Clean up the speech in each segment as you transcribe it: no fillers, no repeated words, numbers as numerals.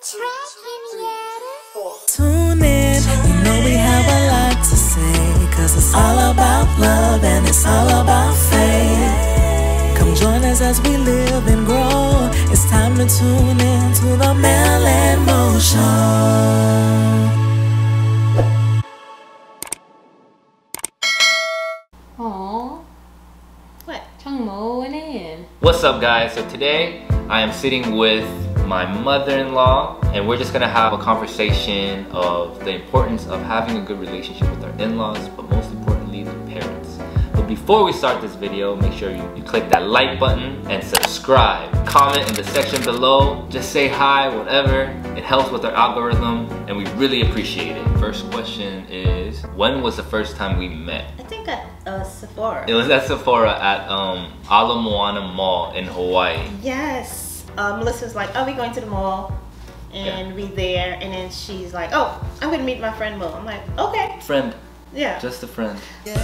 Tune in, you know we have a lot to say, cause it's all about love and it's all about faith. Come join us as we live and grow. It's time to tune in to the MelnMo Show. Aww. What? Chung Mo and in. What's up, guys? So today I am sitting with my mother-in-law and we're just gonna have a conversation of the importance of having a good relationship with our in-laws, but most importantly the parents. But before we start this video, make sure you click that like button and subscribe. Comment in the section below, just say hi, whatever. It helps with our algorithm and we really appreciate it. First question is, when was the first time we met? I think at Sephora. It was at Sephora at Ala Moana Mall in Hawaii. Yes. Melissa's like, oh, we're going to the mall, and we there, and then she's like, oh, I'm gonna meet my friend Mo. I'm like, okay. Friend. Yeah. Just a friend. Well,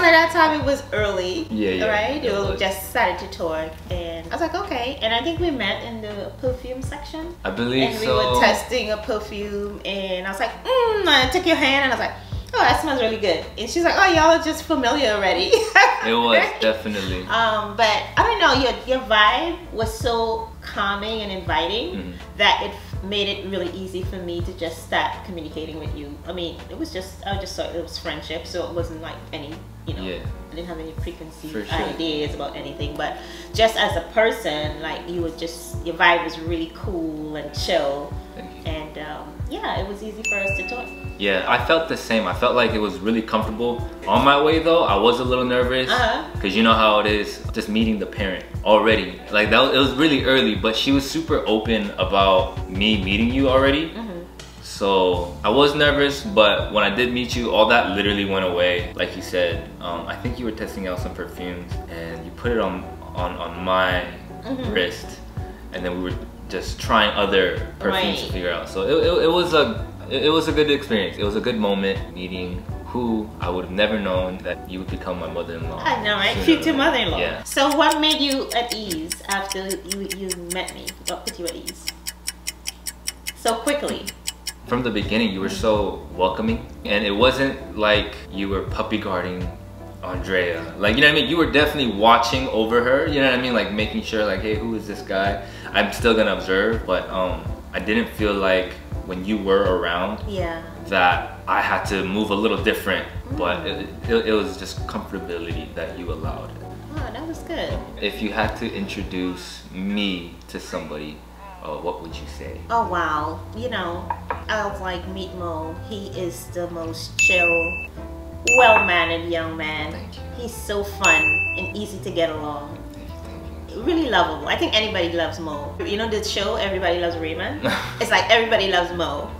at that time it was early, right? It was just started to talk, and I was like, okay. And I think we met in the perfume section. I believe so. And we were testing a perfume, and I was like, I took your hand, and I was like, oh, that smells really good. And she's like, oh, y'all are just familiar already. It was, definitely. But I don't know, your vibe was so calming and inviting that it made it really easy for me to just start communicating with you. I mean, it was just, I just thought it was friendship, so it wasn't like any, I didn't have any preconceived ideas about anything, but just as a person, like you were just, your vibe was really cool and chill. And yeah, it was easy for us to talk. Yeah, I felt the same. I felt like it was really comfortable. On my way though, I was a little nervous because you know how it is, just meeting the parent already. Like it was really early, but she was super open about me meeting you already. So I was nervous, but when I did meet you, all that literally went away. Like you said, I think you were testing out some perfumes and you put it on my wrist, and then we were just trying other perfumes to figure out. So it was a good experience. It was a good moment meeting who I would have never known that you would become my mother-in-law. I know, right? Future mother-in-law. Yeah. So what made you at ease after you met me? What put you at ease so quickly? From the beginning, you were so welcoming, and it wasn't like you were puppy guarding Andrea. Like, you know what I mean? You were definitely watching over her, you know what I mean? Like making sure like, hey, who is this guy? I'm still gonna observe, but I didn't feel like when you were around that I had to move a little different, but it was just comfortability that you allowed. Oh, that was good. If you had to introduce me to somebody, what would you say? Oh wow, you know, I was like, meet Mo. He is the most chill, well-mannered young man. Thank you. He's so fun and easy to get along. Really lovable. I think anybody loves Mo. You know the show Everybody Loves Raymond? It's like everybody loves Mo.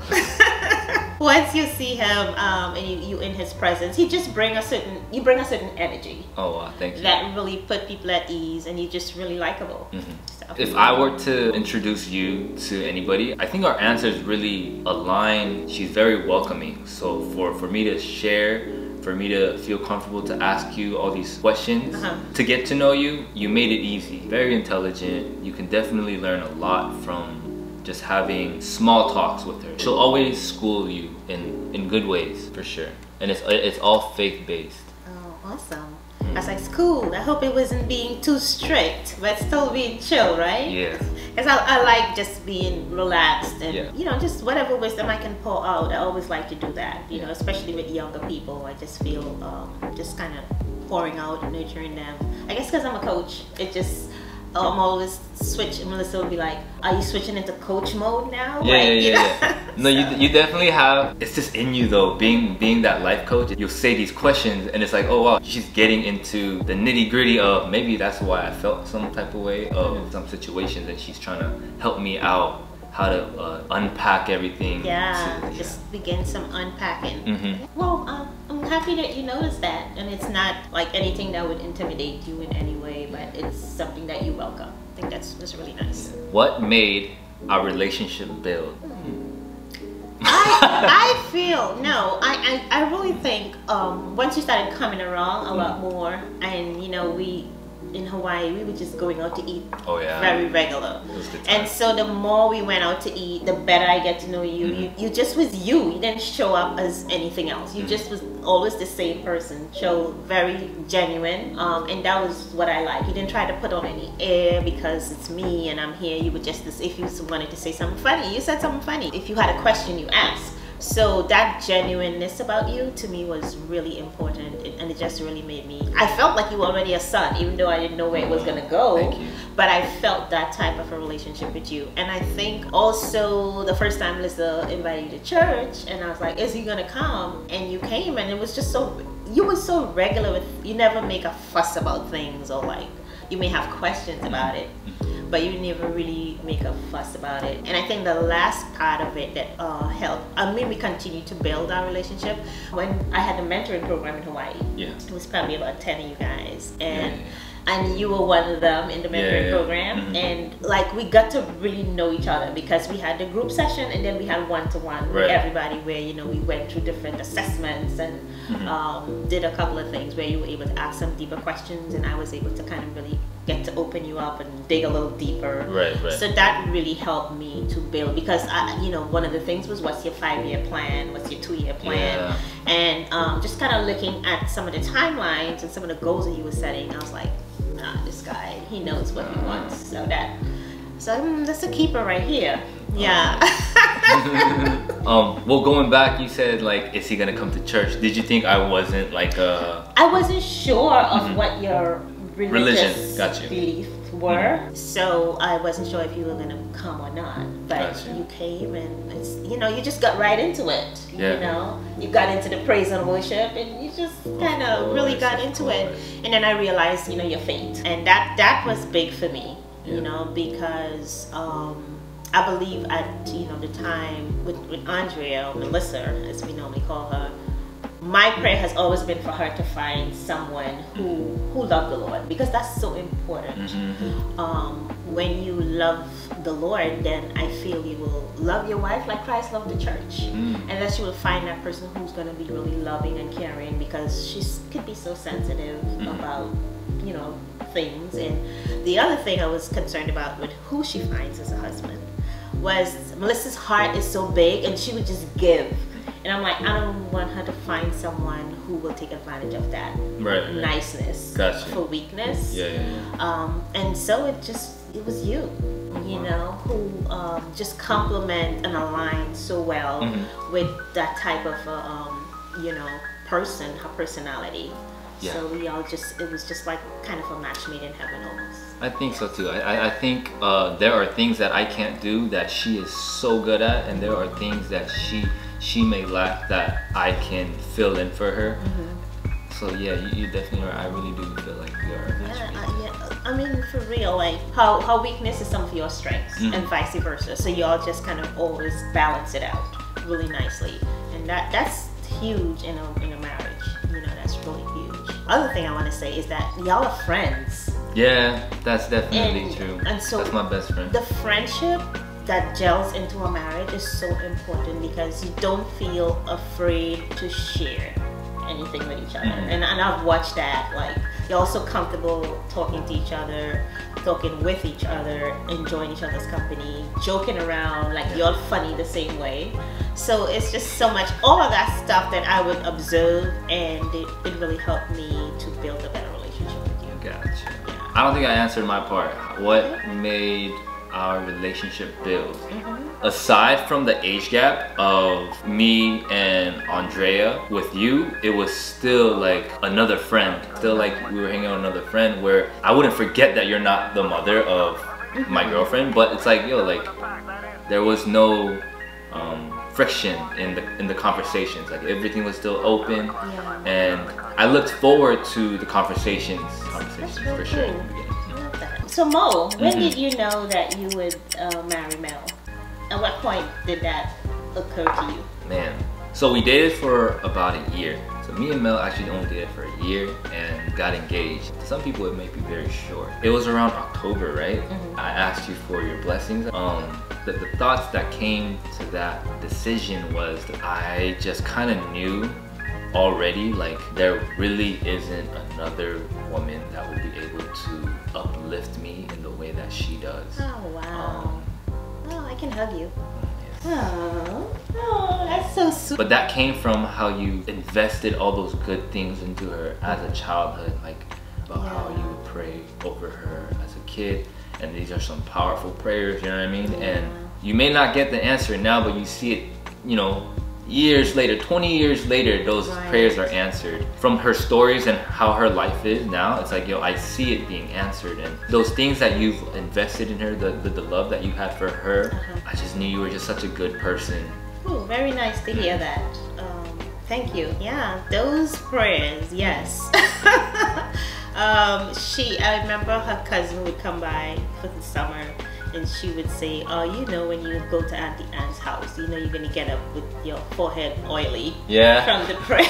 Once you see him and you in his presence, you bring a certain energy. Oh wow, thank you. That really put people at ease, and you're just really likable. So. If I were to introduce you to anybody, I think our answers really align. She's very welcoming. So for me to share, for me to feel comfortable to ask you all these questions, to get to know you, you made it easy. Very intelligent. You can definitely learn a lot from just having small talks with her. She'll always school you in good ways, for sure. And it's all faith-based. Oh, awesome. I was like, it's cool. I hope it wasn't being too strict, but still being chill, right? Yeah. Because I like just being relaxed and, you know, just whatever wisdom I can pour out. I always like to do that, you know, especially with younger people. I just feel just kind of pouring out and nurturing them. I guess because I'm a coach, it just, I'm always switching. Melissa will be like, are you switching into coach mode now? Yeah. No, you definitely have. It's just in you though, being that life coach. You'll say these questions and it's like, oh wow, she's getting into the nitty gritty of, maybe that's why I felt some type of way of some situations, and she's trying to help me out how to unpack everything. Just begin some unpacking. Well, I'm happy that you noticed that, and it's not like anything that would intimidate you in any way, but it's something that you welcome. I think that's really nice. What made our relationship build? I feel, I really think once you started coming around a lot more, and you know, we in Hawaii, we were just going out to eat. Oh yeah. Very regular. And so the more we went out to eat, the better I get to know you. You just was you. You didn't show up as anything else. You just was always the same person. So very genuine. And that was what I like. You didn't try to put on any air because it's me and I'm here. You would just, if you wanted to say something funny, you said something funny. If you had a question, you asked. So that genuineness about you to me was really important, and it just really made me, I felt like you were already a son, even though I didn't know where it was gonna go. Thank you. But I felt that type of a relationship with you. And I think also the first time Lisa invited you to church, and I was like, is he gonna come? And you came, and it was just so, you were so regular with, you never make a fuss about things, or like, you may have questions about it, but you never really make a fuss about it. And I think the last part of it that helped, I mean, we continued to build our relationship. When I had the mentoring program in Hawaii, it was probably about 10 of you guys, and you were one of them in the mentoring program. And like, we got to really know each other because we had the group session, and then we had one-to-one with everybody, where, you know, we went through different assessments and did a couple of things where you were able to ask some deeper questions, and I was able to kind of really get to open you up and dig a little deeper. So that really helped me to build, because you know, one of the things was, what's your 5-year plan, what's your 2-year plan, and just kind of looking at some of the timelines and some of the goals that you were setting, I was like, nah, this guy, he knows what he wants. So that's a keeper right here. Well, going back, you said like, is he gonna come to church? Did you think I wasn't like I wasn't sure of what your religious Gotcha. beliefs were, so I wasn't sure if you were gonna come or not. But you came, and it's, you know, you just got right into it. You know, you got into the praise and worship, and you just kind of really got into it. And then I realized, you know, your faith, and that was big for me. You know, because I believe at, you know, the time with Andrea, or Melissa, as we normally call her, my prayer has always been for her to find someone who loved the Lord, because that's so important. When you love the Lord, then I feel you will love your wife like Christ loved the church, and that you will find that person who's going to be really loving and caring, because she could be so sensitive about, you know, things. And the other thing I was concerned about with who she finds as a husband was, Melissa's heart is so big, and she would just give. And I'm like, I don't want her to find someone who will take advantage of that niceness for weakness. And so it was you, you know, who just complement and align so well with that type of, you know, person, her personality. So we all just, it was just like kind of a match made in heaven almost. I think so too. I think there are things that I can't do that she is so good at, and there are things that she may lack that I can fill in for her. So yeah, you definitely are. I really do feel like we are a match. I mean, for real, like how weakness is some of your strengths, and vice versa. So y'all just kind of always balance it out really nicely, and that's huge in a marriage. You know, that's really huge. Other thing I want to say is that y'all are friends. Yeah, that's definitely true. And so that's my best friend. The friendship that gels into a marriage is so important, because you don't feel afraid to share anything with each other. And I've watched that, like, you're also comfortable talking to each other, talking with each other, enjoying each other's company, joking around, like you're funny the same way. So it's just so much, all of that stuff that I would observe, and it really helped me to build a better relationship with you. Gotcha. I don't think I answered my part. What made our relationship build? Aside from the age gap of me and Andrea, with you, it was still like another friend. Still like we were hanging out with another friend, where I wouldn't forget that you're not the mother of my girlfriend, but it's like, yo, like there was no friction in the conversations. Like everything was still open, and I looked forward to the conversations for sure in the beginning. So Mo, when did you know that you would marry Mel? At what point did that occur to you? Man, so we dated for about a year. So me and Mel actually only dated for a year and got engaged. To some people it may be very short. It was around October, right? I asked you for your blessings. The thoughts that came to that decision was that I just kind of knew already, like there really isn't another woman that will be able to uplift me in the way that she does. Oh wow. Oh, I can hug you. Yes. Oh, that's so sweet. But that came from how you invested all those good things into her as a childhood, like about how you would pray over her as a kid. And these are some powerful prayers, you know what I mean? And you may not get the answer now, but you see it, you know, years later, 20 years later, those prayers are answered. From her stories and how her life is now, it's like, yo, I see it being answered. And those things that you've invested in her, the love that you had for her, I just knew you were just such a good person. Oh, very nice to hear that. Thank you. Yeah, those prayers, yes. I remember her cousin would come by for the summer, and she would say, oh, you know, when you go to Auntie Anne's house, you know you're gonna get up with your forehead oily from the prayer.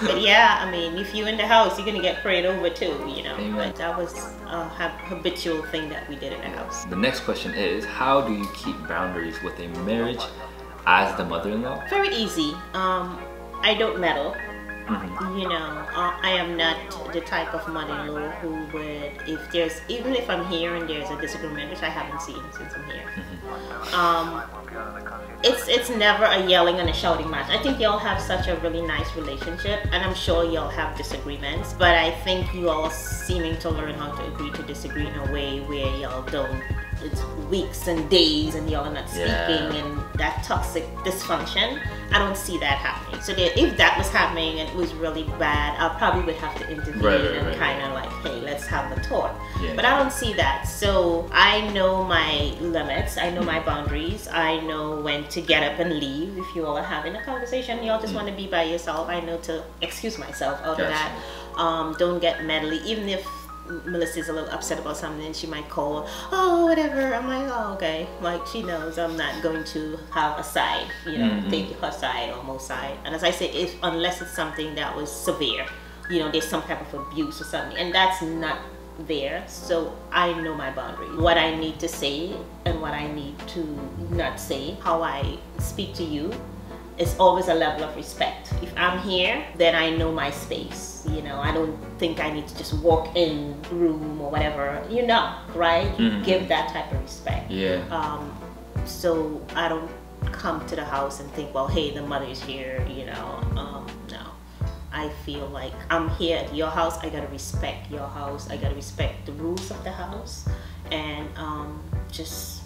But yeah, I mean, if you're in the house, you're gonna get prayed over too, you know. Amen. But that was a habitual thing that we did in the house. The next question is, how do you keep boundaries with a marriage as the mother-in-law? Very easy. I don't meddle. You know, I am not the type of mother-in-law who would, even if I'm here and there's a disagreement, which I haven't seen since I'm here, it's never a yelling and a shouting match. I think y'all have such a really nice relationship, and I'm sure y'all have disagreements, but I think you all seeming to learn how to agree to disagree in a way where y'all don't, it's weeks and days and y'all are not speaking, and that toxic dysfunction, I don't see that happening. So that if that was happening and it was really bad, I probably would have to intervene and kind of like, hey, let's have a talk. But I don't see that. So I know my limits, I know my boundaries, I know when to get up and leave. If you all are having a conversation, y'all just want to be by yourself, I know to excuse myself out of that. Don't get meddly, even if Melissa's a little upset about something, she might call, oh, whatever. I'm like, oh, okay. Like, she knows I'm not going to have a side, you know, take her side or Mo's side. And as I say, unless it's something that was severe, you know, there's some type of abuse or something, and that's not there. So I know my boundaries, what I need to say and what I need to not say. How I speak to you is always a level of respect. If I'm here, then I know my space. You know, I don't think I need to just walk in the room or whatever. You know, right? You give that type of respect. So I don't come to the house and think, well, hey, the mother is here. You know, no. I feel like I'm here at your house. I gotta respect your house. I gotta respect the rules of the house, and just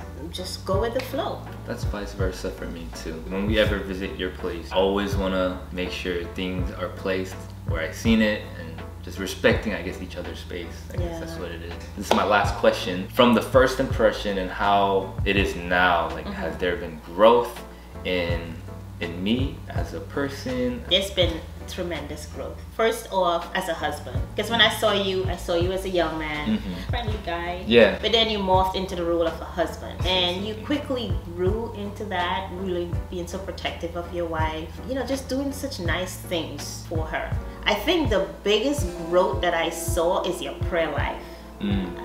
go with the flow. That's vice versa for me too. When we ever visit your place, I always want to make sure things are placed where I've seen it, and just respecting, I guess, each other's space. I guess that's what it is. This is my last question. From the first impression and how it is now, like, has there been growth in me as a person? There's been tremendous growth. First off, as a husband, because when I saw you as a young man, friendly guy, but then you morphed into the role of a husband, and you quickly grew into that, really being so protective of your wife, you know, just doing such nice things for her. I think the biggest growth that I saw is your prayer life.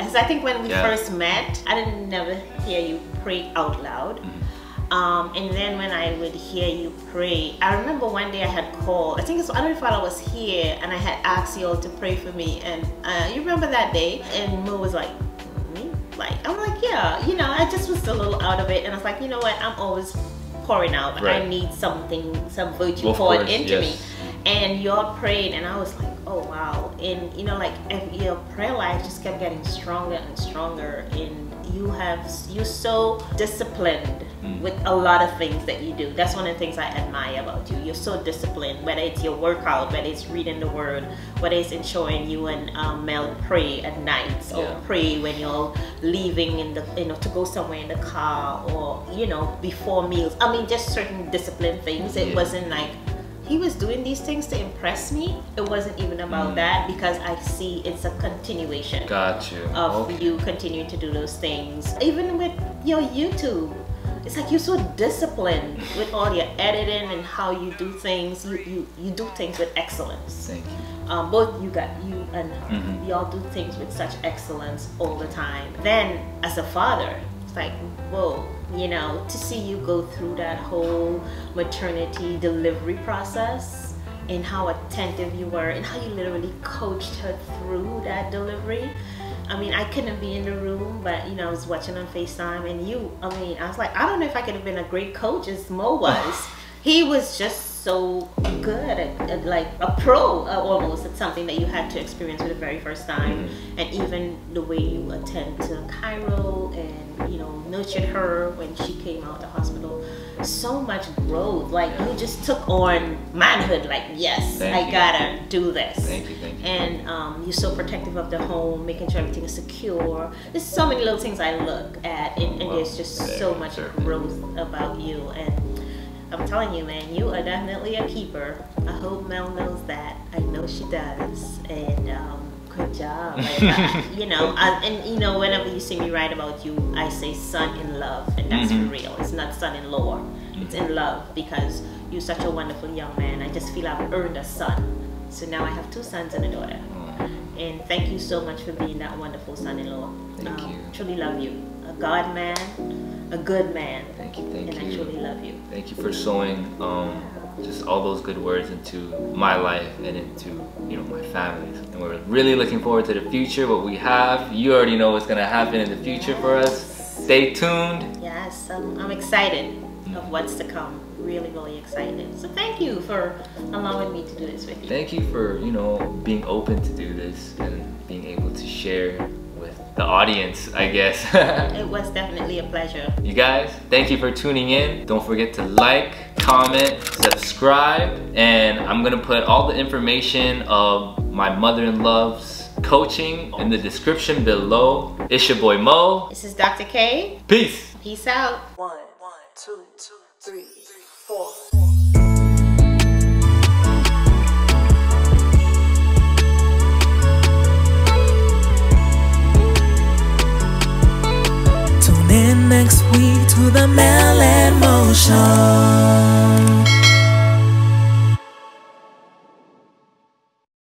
As I think when we first met, I didn't never hear you pray out loud. And then when I would hear you pray, I remember one day I had called, I don't know if I was here, and I had asked you all to pray for me, and you remember that day? And Mo was like, me? Like, I'm like, yeah, you know, I just was a little out of it, and I was like, you know what, I'm always pouring out, but I need something, some virtue poured into me. And you all prayed, and I was like, oh wow. And you know, like, your prayer life just kept getting stronger and stronger, and you're so disciplined with a lot of things that you do. That's one of the things I admire about you. You're so disciplined, whether it's your workout, whether it's reading the word, whether it's ensuring you and Mel pray at nights, or pray when you're leaving in the, you know, to go somewhere in the car, or, you know, before meals. I mean, just certain discipline things. It wasn't like he was doing these things to impress me. It wasn't even about that, because I see it's a continuation of you continuing to do those things. Even with your YouTube, it's like you're so disciplined with all your editing and how you do things. You do things with excellence. Thank you. Both you and her, y'all do things with such excellence all the time. Then as a father, it's like, whoa, you know, to see you go through that whole maternity delivery process, and how attentive you were and how you literally coached her through that delivery. I mean, I couldn't be in the room, but you know, I was watching on FaceTime, and I was like, I don't know if I could have been a great coach as Mo was. He was just so good at like a pro almost at something that you had to experience for the very first time. And even the way you attend to Cairo and, you know, nurtured her when she came out of the hospital. So much growth. Like, you just took on manhood. Like, yes, I gotta do this. Thank you. And you're so protective of the home, making sure everything is secure. There's so many little things I look at, and there's just so much growth about you. And I'm telling you, man, you are definitely a keeper. I hope Mel knows that. I know she does. And good job. Like, you know, and you know, whenever you see me write about you, I say son in love, and that's for real. It's not son-in-law. It's in love, because you're such a wonderful young man. I just feel I've earned a son. So now I have 2 sons and a daughter. And thank you so much for being that wonderful son-in-law. Thank you. Truly love you. A God man, a good man. Thank you. And I truly love you. Thank you for sowing just all those good words into my life and into, you know, my family's. And we're really looking forward to the future, what we have. You already know what's gonna happen in the future for us. Stay tuned. Yes, I'm excited of what's to come. Really, really excited. So thank you for allowing me to do this with you. Thank you for, you know, being open to do this and being able to share with the audience, I guess. It was definitely a pleasure. You guys, thank you for tuning in. Don't forget to like, comment, subscribe, and I'm gonna put all the information of my mother-in-law's coaching in the description below. It's your boy Mo. This is Dr. K. Peace. Peace out. 1, 2, 3, 4. Tune in next week to the MelnMo Show.